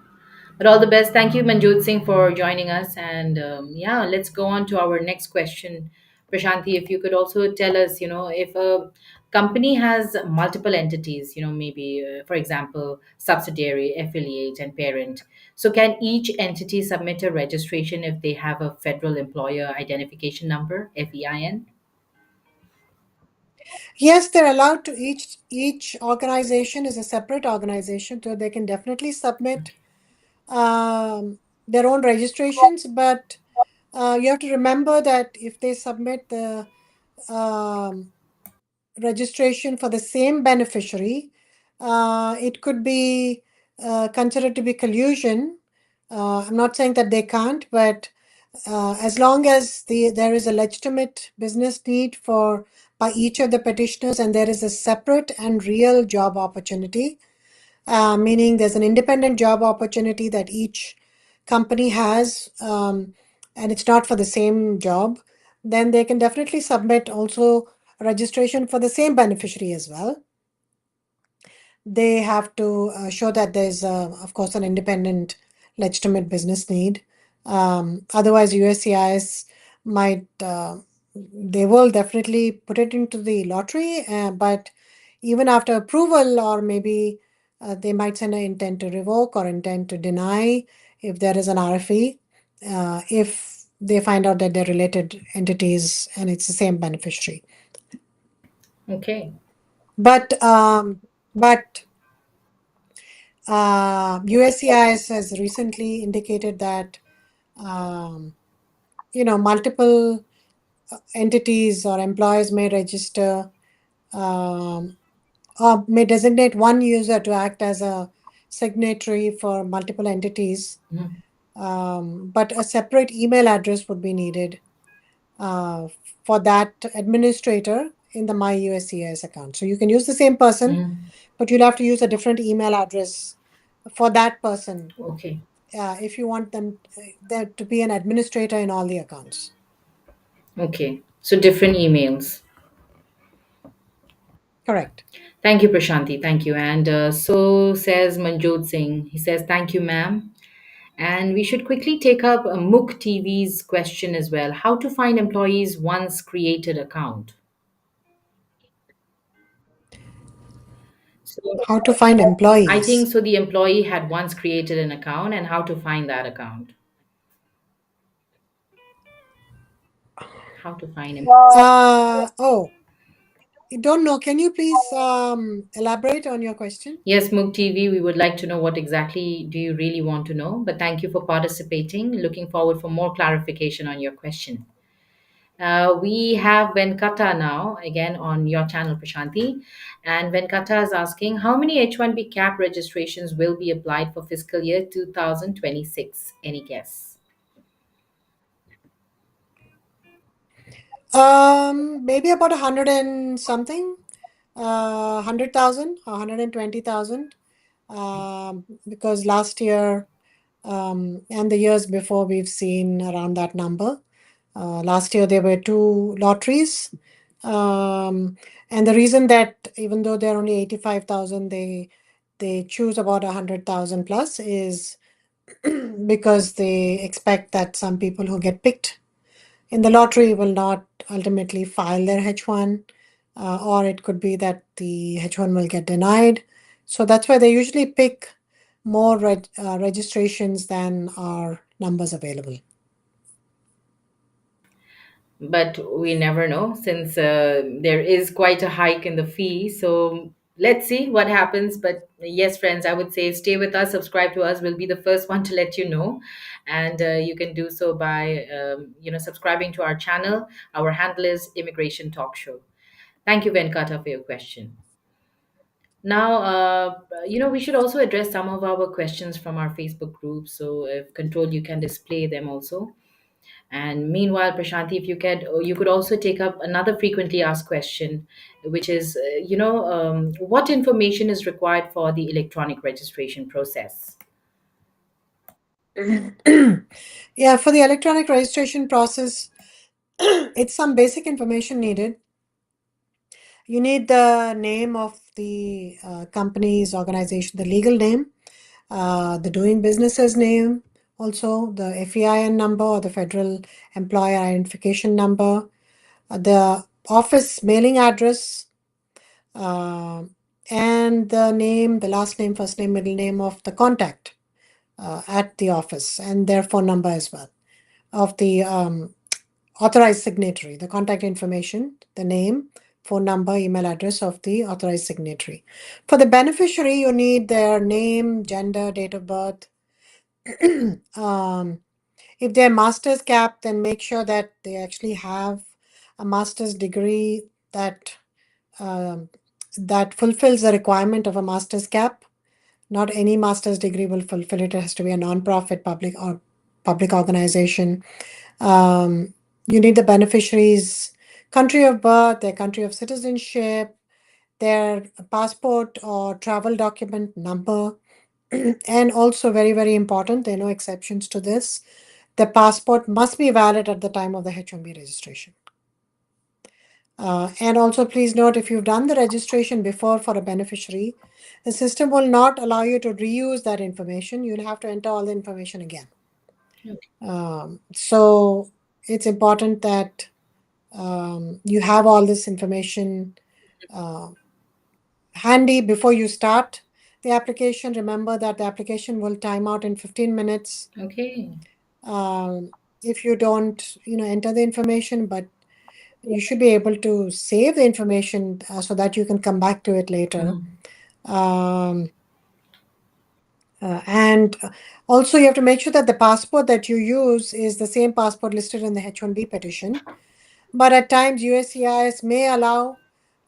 But all the best. Thank you, Manjot Singh, for joining us. And yeah, let's go on to our next question. Prashanthi, if you could also tell us, if a company has multiple entities, maybe, for example, subsidiary, affiliate, and parent. So can each entity submit a registration if they have a federal employer identification number, FEIN? Yes, they're allowed to, each organization is a separate organization, so they can definitely submit their own registrations, but you have to remember that if they submit the um, registration for the same beneficiary, it could be considered to be collusion. I'm not saying that they can't, but as long as there is a legitimate business need for by each of the petitioners, and there is a separate and real job opportunity, meaning there's an independent job opportunity that each company has, and it's not for the same job, then they can definitely submit also registration for the same beneficiary as well. They have to show that there's, of course, an independent, legitimate business need. Otherwise, USCIS might, they will definitely put it into the lottery, but even after approval, or maybe they might send an intent to revoke or intent to deny if there is an RFE, if they find out that they're related entities and it's the same beneficiary. Okay. But but USCIS has recently indicated that um, multiple entities or employers may register um, or may designate one user to act as a signatory for multiple entities, Mhm. but a separate email address would be needed uh, for that administrator in the MyUSCIS account. So you can use the same person, Mhm. but you'll have to use a different email address for that person Okay. if you want them there to be an administrator in all the accounts. Okay. So different emails. Correct. Thank you, Prashanthi. Thank you. And so says Manjot Singh. He says, "Thank you, ma'am." And we should quickly take up Mook TV's question as well. How to find employees once created account? So How to find I think employees. so. The employee had once created an account, and how to find that account? How to find Oh, I don't know. Can you please elaborate on your question? Yes, Mook TV, we would like to know what exactly do you really want to know. But thank you for participating. Looking forward for more clarification on your question. We have Venkata now, again on your channel, Prashanti. And Venkata is asking, how many H-1B cap registrations will be applied for fiscal year 2026? Any guess? Maybe about 100 and something, 100,000 or 120,000. Because last year and the years before we've seen around that number. Last year there were two lotteries, and the reason that even though they're only 85,000, they choose about 100,000 plus is because they expect that some people who get picked in the lottery will not ultimately file their H1, or it could be that the H1 will get denied. So that's why they usually pick more registrations than are numbers available. But we never know since there is quite a hike in the fee. So let's see what happens. But yes, friends, I would say stay with us, subscribe to us. We'll be the first one to let you know, and you can do so by subscribing to our channel. Our handle is Immigration Talk Show. Thank you, Venkata, for your question. Now, we should also address some of our questions from our Facebook group. So, if control, you can display them also. And meanwhile, Prashanti, if you could also take up another frequently asked question, which is, what information is required for the electronic registration process? Yeah, for the electronic registration process, it's some basic information needed. You need the name of the company's organization, the legal name, the doing business's name, also the FEIN number or the Federal Employer Identification Number, the office mailing address, uh, and the name, the last name, first name, middle name of the contact at the office, and their phone number as well of the authorized signatory, the contact information, the name, phone number, email address of the authorized signatory. For the beneficiary, you need their name, gender, date of birth. um, if they're master's cap, then make sure that they actually have a master's degree that um, that fulfills the requirement of a master's cap. Not any master's degree will fulfill it. It has to be a non-profit public organization. Um, you need the beneficiary's country of birth, their country of citizenship, their passport or travel document number, and also very, very important, there are no exceptions to this. The passport must be valid at the time of the H-1B registration. And also, please note if you've done the registration before for a beneficiary, the system will not allow you to reuse that information. You'll have to enter all the information again. So it's important that you have all this information uh, handy before you start the application. Remember that the application will time out in 15 minutes Okay. if you don't enter the information, but you should be able to save the information so that you can come back to it later. Mhm. Um, and also, you have to make sure that the passport that you use is the same passport listed in the H-1B petition. But at times, USCIS may allow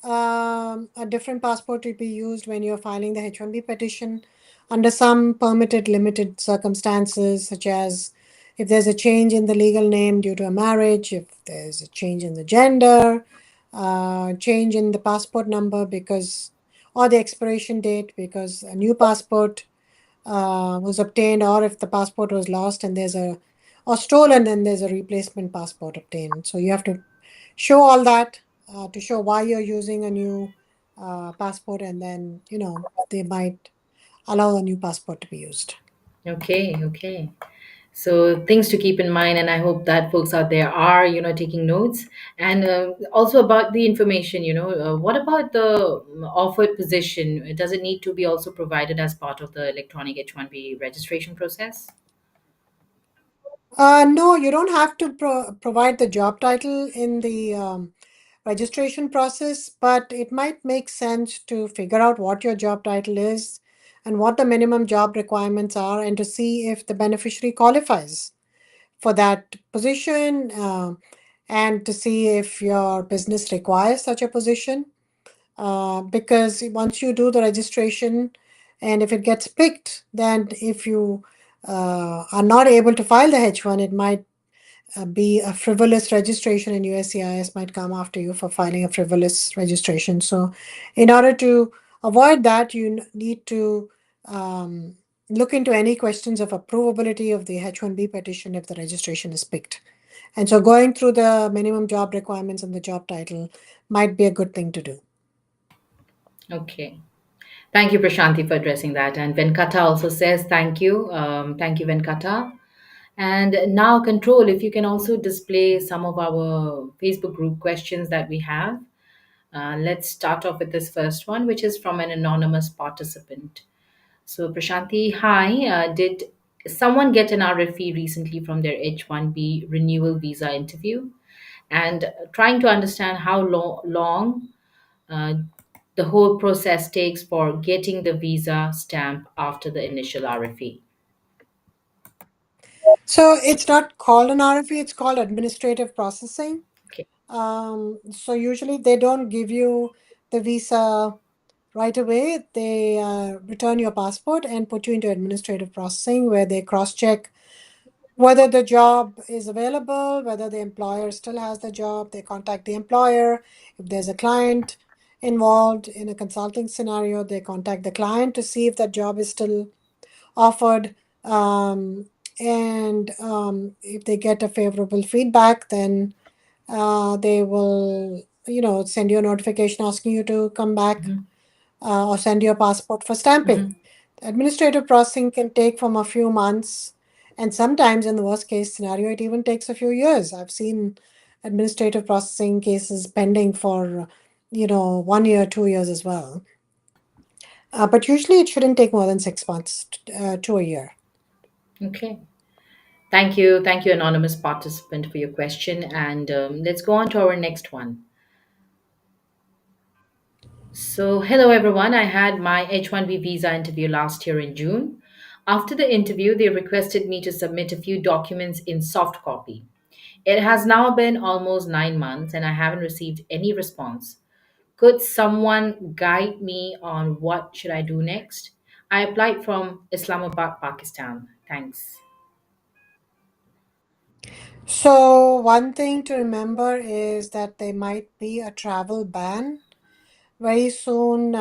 a different passport to be used when you're filing the H-1B petition under some permitted limited circumstances, such as if there's a change in the legal name due to a marriage, if there's a change in the gender, change in the passport number because, or the expiration date because a new passport was obtained, or if the passport was lost and there's a or stolen, then there's a replacement passport obtained. So you have to show all that to show why you're using a new passport, and then they might allow a new passport to be used. Okay, okay. So things to keep in mind, and I hope that folks out there are, taking notes. And also about the information, what about the offered position? Does it need to be also provided as part of the electronic H-1B registration process? No, you don't have to provide the job title in the registration process, but it might make sense to figure out what your job title is and what the minimum job requirements are, and to see if the beneficiary qualifies for that position, and to see if your business requires such a position. Because once you do the registration, and if it gets picked, then if you are not able to file the H1, it might be a frivolous registration, and USCIS might come after you for filing a frivolous registration. So, in order to avoid that, you need to look into any questions of approvability of the H-1B petition if the registration is picked. And so, going through the minimum job requirements and the job title might be a good thing to do. Okay. Thank you, Prashanthi, for addressing that. And Venkata also says thank you. Thank you, Venkata. And now, Control, if you can also display some of our Facebook group questions that we have. Let's start off with this first one, which is from an anonymous participant. So, Prashanthi, hi. Did someone get an RFE recently from their H-1B renewal visa interview? And trying to understand how long uh, the whole process takes for getting the visa stamp after the initial RFE. So, it's not called an RFE, it's called administrative processing. Okay. So, usually they don't give you the visa right away. They return your passport and put you into administrative processing, where they cross check whether the job is available, whether the employer still has the job. They contact the employer. If there's a client involved in a consulting scenario, they contact the client to see if that job is still offered. And if they get a favorable feedback, then they will, send you a notification asking you to come back Mhm. or send your passport for stamping. Mhm. Administrative processing can take from a few months, and sometimes, in the worst case scenario, it even takes a few years. I've seen administrative processing cases pending for, 1 year, 2 years as well. But usually, it shouldn't take more than 6 months to a year. Okay. Thank you, anonymous participant, for your question. And let's go on to our next one. So, hello everyone. I had my H-1B visa interview last year in June. After the interview, they requested me to submit a few documents in soft copy. It has now been almost 9 months and I haven't received any response. Could someone guide me on what should I do next? I applied from Islamabad, Pakistan. Thanks. So, one thing to remember is that there might be a travel ban very soon.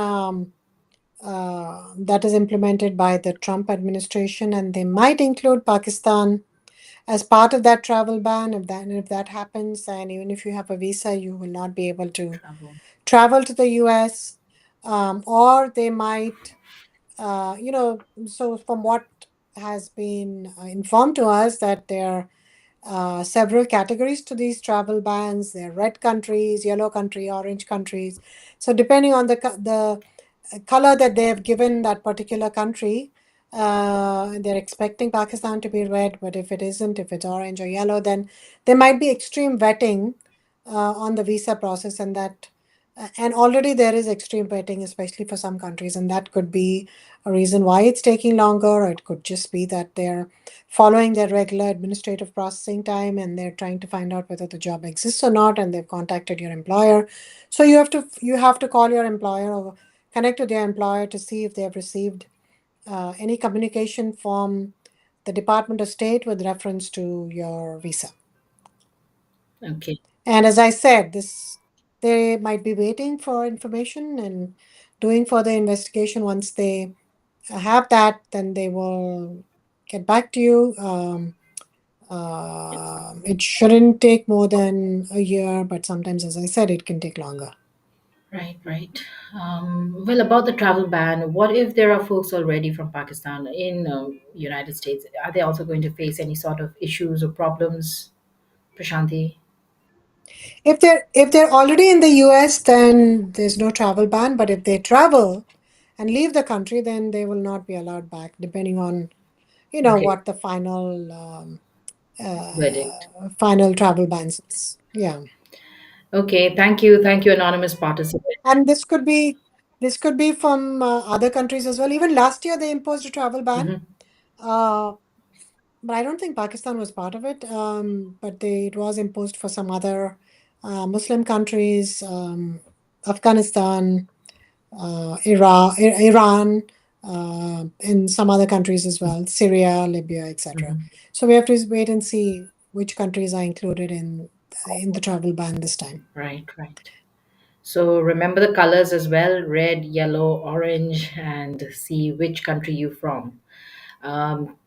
That is implemented by the Trump administration, and they might include Pakistan as part of that travel ban. If that happens, then even if you have a visa, you will not be able to Travel. travel to the U.S. Or they might, so from what has been informed to us, that there are several categories to these travel bans. There are red countries, yellow country, orange countries. So depending on the color that they have given that particular country, they're expecting Pakistan to be red, but if it isn't, if it's orange or yellow, then there might be extreme vetting on the visa process, and that and already there is extreme vetting, especially for some countries, and that could be a reason why it's taking longer, or it could just be that they're following their regular administrative processing time and they're trying to find out whether the job exists or not, and they've contacted your employer. So you have to call your employer or connect with your employer to see if they have received any communication from the Department of State with reference to your visa. Okay. And as I said, this they might be waiting for information and doing further investigation. Once they have that, then they will get back to you. It shouldn't take more than a year, but sometimes, as I said, it can take longer. Right, right. Well, about the travel ban, what if there are folks already from Pakistan in United States? Are they also going to face any sort of issues or problems, Prashanthi? If they're already in the US, then there's no travel ban. But if they travel and leave the country, then they will not be allowed back, depending on Okay, what the verdict. final travel bans is. Yeah. Okay, thank you, anonymous participant. And this could be from other countries as well. Even last year they imposed a travel ban, Hmm. uh, but I don't think Pakistan was part of it. But it was imposed for some other Muslim countries, Afghanistan, Iran, and some other countries as well, Syria, Libya, etc. Hmm. So we have to wait and see which countries are included in the travel ban this time. Right, right. So remember the colors as well: red, yellow, orange, and see which country you're from.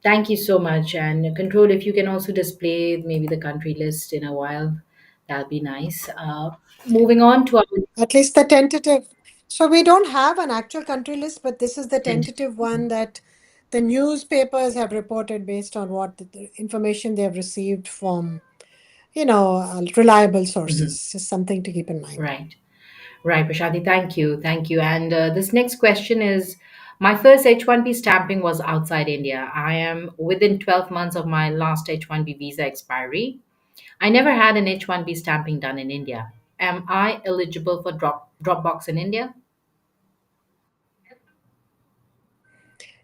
Thank you so much. And Control, if you can also display maybe the country list in a while, that'll be nice. Moving on to our At least the tentative. So we don't have an actual country list, but this is the tentative. tentative one that the newspapers have reported based on what the information they have received from, reliable Mhm. sources. Just something to keep in mind. Right. Right, Prashadi, thank you. Thank you. And this next question is, my first H-1B stamping was outside India. I am within 12 months of my last H-1B visa expiry. I never had an H-1B stamping done in India. Am I eligible for Dropbox in India?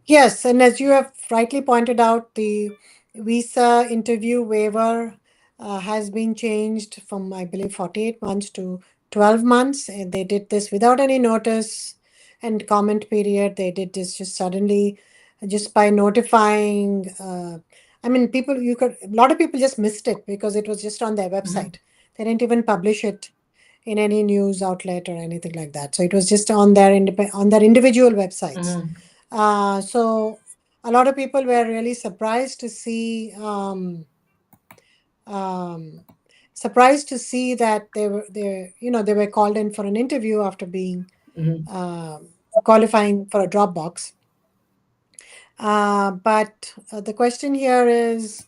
Yes, and as you have rightly pointed out, the visa interview waiver has been changed from, I believe, 48 months to 12 months. And they did this without any notice and comment period. They did this just suddenly, just by notifying. I mean, a lot of people just missed it because it was just on their Hmm. website. They didn't even publish it in any news outlet or anything like that. So it was just on their individual websites. Hmm. So a lot of people were really um, surprised to see that they were called in for an interview after being Hmm. um qualifying for a Dropbox. But the question here is,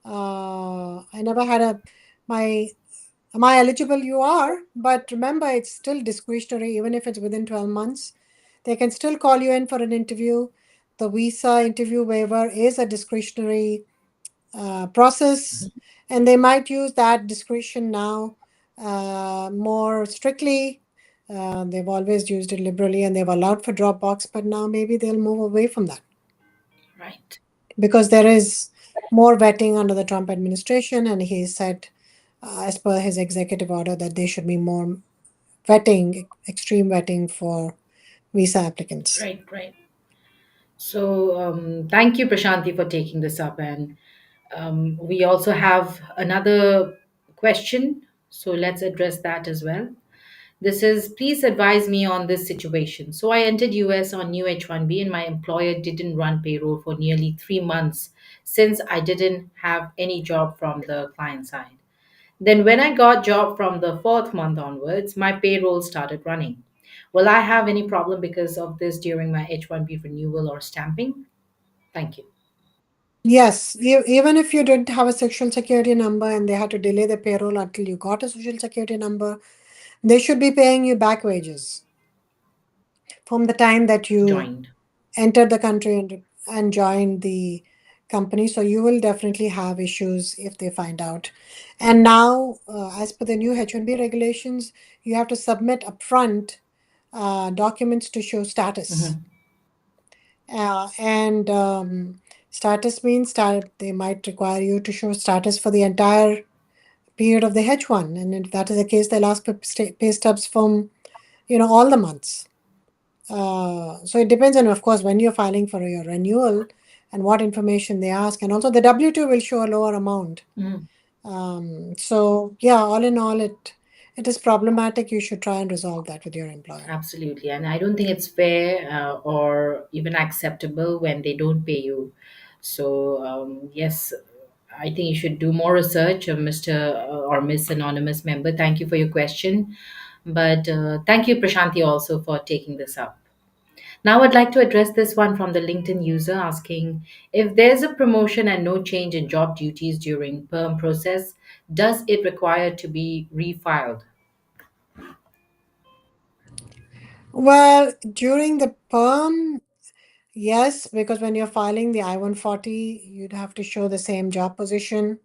I never had my am I eligible? You are, but remember, it's still discretionary, even if it's within 12 months. They can still call you in for an interview. The visa interview waiver is a discretionary process, and they might use that discretion now more strictly. They've always used it liberally and they've allowed for Dropbox, but now maybe they'll move away from that Right. because there is more vetting under the Trump administration, and he said, as per his executive order, that there should be more vetting, extreme vetting for visa applicants. Right, right. So, thank you, Prashanti, for taking this up. And we also have another question. So, let's address that as well. This is, please advise me on this situation. So, I entered US on new H-1B and my employer didn't run payroll for nearly 3 months since I didn't have any job from the client side. Then, when I got job from the fourth month onwards, my payroll started running. Will I have any problem because of this during my H-1B renewal or stamping? Thank you. Yes, even if you didn't have a social security number and they had to delay the payroll until you got a social security number, they should be paying you back wages from the time that you Joined. entered the country and joined the company, so you will definitely have issues if they find out. And now, as per the new H-1B regulations, you have to submit upfront documents to show status. Mhm. And status means that they might require you to show status for the entire period of the H1. And if that is the case, they'll ask for pay stubs from, all the months. So it depends on, of course, when you're filing for your renewal and what information they ask. And also the W-2 will show a lower amount. Mhm. So yeah, all in all, it is problematic. You should try and resolve that with your employer. Absolutely. And I don't think it's fair or even acceptable when they don't pay you. So, yes, I think you should do more research, Mr. Or Miss Anonymous Member. Thank you for your question. But thank you, Prashanthi, also for taking this up. Now, I'd like to address this one from the LinkedIn user asking if there's a promotion and no change in job duties during perm process, does it require to be refiled? Well, during the perm, yes, because when you're filing the I-140, you'd have to show the same job position.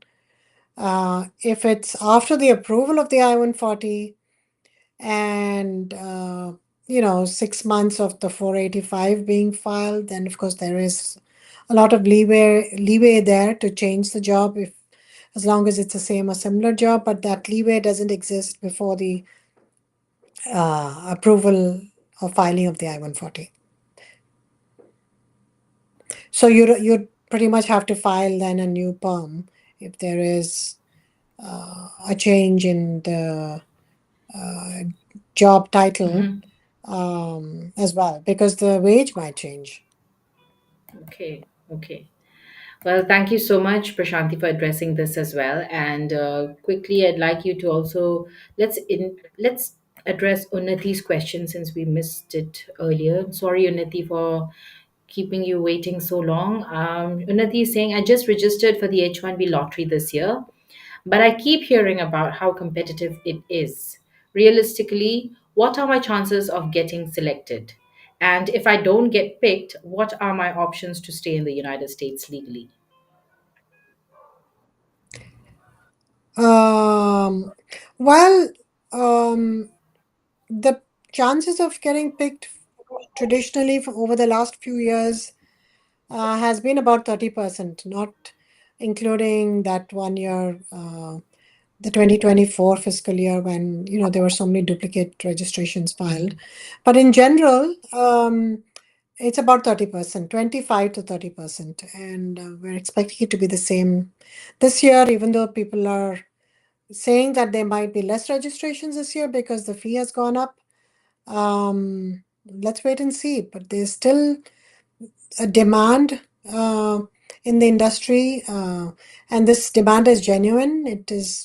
If it's after the approval of the I-140 and 6 months of the 485 being filed, then of course there is a lot of leeway there to change the job if as long as it's the same or similar job, but that leeway doesn't exist before the approval or filing of the I-140. So you pretty much have to file then a new perm if there is a change in the job title Mhm. as well, because the wage might change. Okay, okay. Well, thank you so much, Prashanthi, for addressing this as well. And quickly, I'd like you to also let's address Unnati's question since we missed it earlier. Sorry, Unnati, for keeping you waiting so long. Unnati is saying, I just registered for the H-1B lottery this year, but I keep hearing about how competitive it is. Realistically, what are my chances of getting selected? And if I don't get picked, what are my options to stay in the United States legally? Um, well, um, the chances of getting picked traditionally for over the last few years has been about 30%, not including that 1 year, the 2024 fiscal year when, there were so many duplicate registrations filed. But in general, it's about 30%, 25 to 30%. And we're expecting it to be the same this year, even though people are saying that there might be less registrations this year because the fee has gone up. Let's wait and see. But there's still a demand in the industry, and this demand is genuine.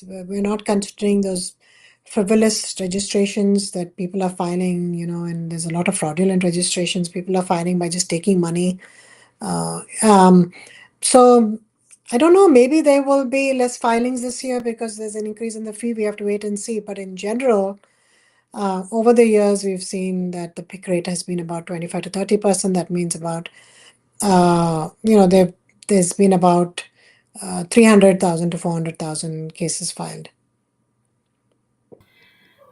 We're not considering those frivolous registrations that people are filing, and there's a lot of fraudulent registrations people are filing by just taking money. Uh, um, so I don't know, maybe there will be less filings this year because there's an increase in the fee. We have to wait and see. But in general, over the years, we've seen that the pick rate has been about 25 to 30%. That means about, there's been about 300,000 to 400,000 cases filed.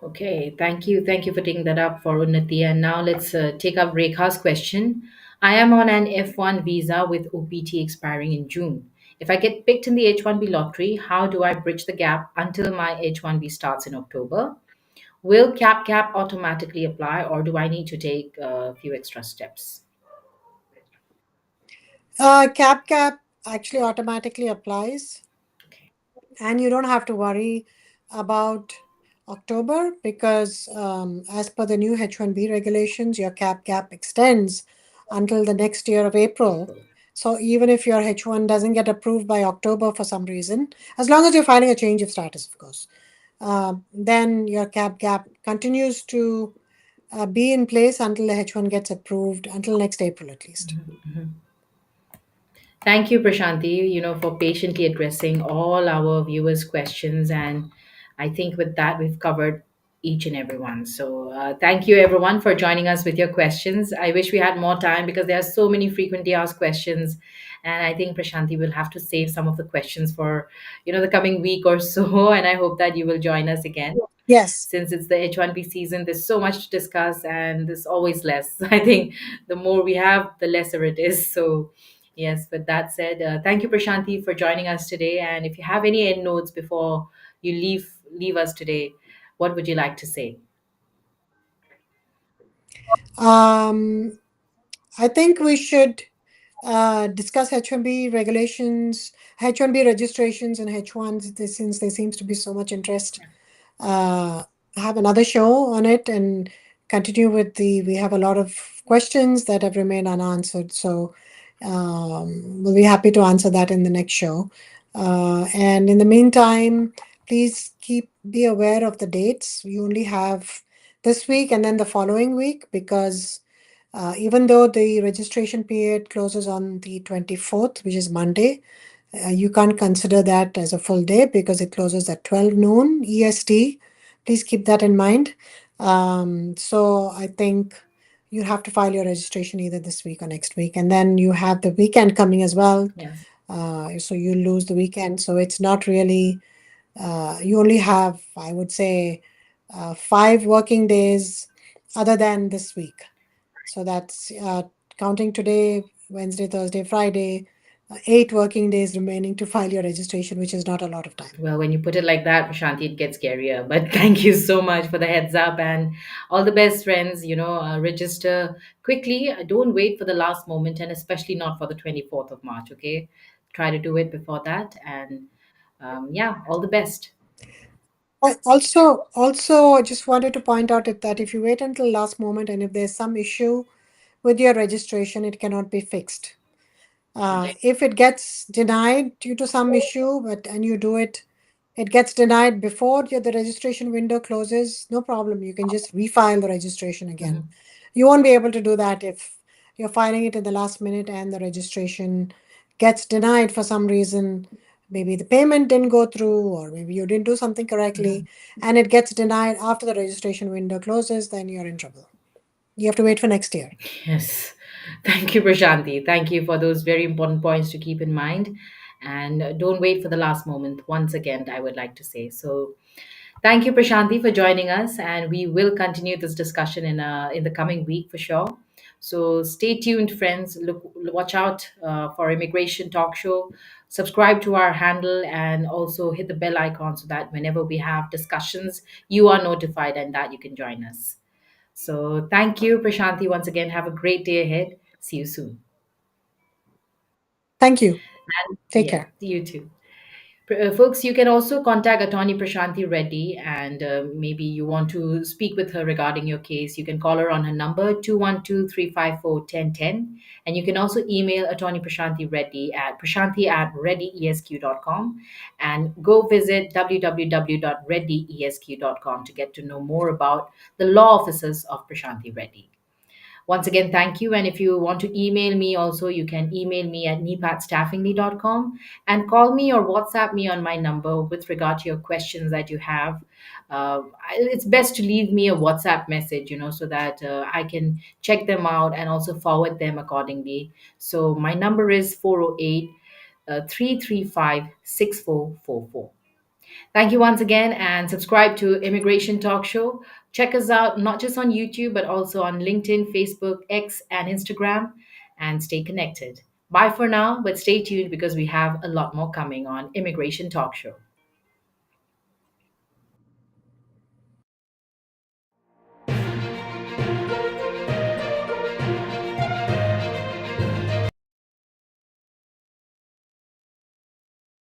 Okay, thank you. Thank you for taking that up for Unnati. And now let's take up Rekha's question. I am on an F1 visa with OPT expiring in June. If I get picked in the H-1B lottery, how do I bridge the gap until my H-1B starts in October? Will cap automatically apply, or do I need to take a few extra steps? Cap actually automatically applies, Okay. and you don't have to worry about October because, as per the new H-1B regulations, your cap extends until the next year of April. April. So even if your H1 doesn't get approved by October for some reason, as long as you're filing a change of status, of course, then your cap gap continues to be in place until the H1 gets approved, until next April at least. Thank you, Prashanthi, for patiently addressing all our viewers' questions. And I think with that, we've covered each and everyone. So, thank you everyone for joining us with your questions. I wish we had more time because there are so many frequently asked questions, and I think Prashanti will have to save some of the questions for the coming week or so. And I hope that you will join us again. Yes. Since it's the H-1B season, there's so much to discuss and there's always less. I think the more we have, the lesser it is. So, yes, with that said, thank you, Prashanti, for joining us today. And if you have any end notes before you leave us today, what would you like to say? Um, I think we should discuss H-1B regulations, H-1B registrations, and H-1s since there seems to be so much interest. uh, have another show on it and continue with we have a lot of questions that have remained unanswered. So we'll be happy to answer that in the next show. And in the meantime, please be aware of the dates. We only have this week and then the following week because even though the registration period closes on the 24th, which is Monday, you can't consider that as a full day because it closes at 12 noon EST. Please keep that in mind. So I think you have to file your registration either this week or next week. And then you have the weekend coming as well. Yes. So you lose the weekend. So it's not really, you only have, I would say, 5 working days other than this week. So that's counting today, Wednesday, Thursday, Friday, 8 working days remaining to file your registration, which is not a lot of time. Well, when you put it like that, Prashanti, it gets scarier. But thank you so much for the heads up and all the best, friends. Register quickly. Don't wait for the last moment, and especially not for the 24th of March. Okay, try to do it before that. And yeah, all the best. Also, I just wanted to point out that if you wait until last moment and if there's some issue with your registration, it cannot be fixed. If it gets denied due to some issue, and you do it, it gets denied before the registration window closes, no problem. You can just refile the registration again. Mhm. You won't be able to do that if you're filing it in the last minute and the registration gets denied for some reason. Maybe the payment didn't go through, or maybe you didn't do something correctly, Mhm. and it gets denied after the registration window closes, then you're in trouble. You have to wait for next year. Yes. Thank you, Prashanti. Thank you for those very important points to keep in mind. And don't wait for the last moment. Once again, I would like to say. So, thank you, Prashanti, for joining us. And we will continue this discussion in the coming week for sure. So, stay tuned, friends. Watch out for Immigration Talk Show. Subscribe to our handle and also hit the bell icon so that whenever we have discussions, you are notified and that you can join us. So thank you, Prashanti, once again. Have a great day ahead. See you soon. Thank you. And Take yeah, care. you too. Folks, you can also contact Attorney Prashanti Reddy, and maybe you want to speak with her regarding your case. You can call her on her number 212-354-1010. And you can also email Attorney Prashanti Reddy at prashanti@reddyesq.com and go visit www.reddyesq.com to get to know more about the law offices of Prashanti Reddy. Once again, thank you. And if you want to email me also, you can email me at neep@staffingly.com and call me or WhatsApp me on my number with regard to your questions that you have. It's best to leave me a WhatsApp message, so that I can check them out and also forward them accordingly. So my number is 408 335 6444. Thank you once again and subscribe to Immigration Talk Show. Check us out not just on YouTube, but also on LinkedIn, Facebook, X, and Instagram, and stay connected. Bye for now, but stay tuned because we have a lot more coming on Immigration Talk Show.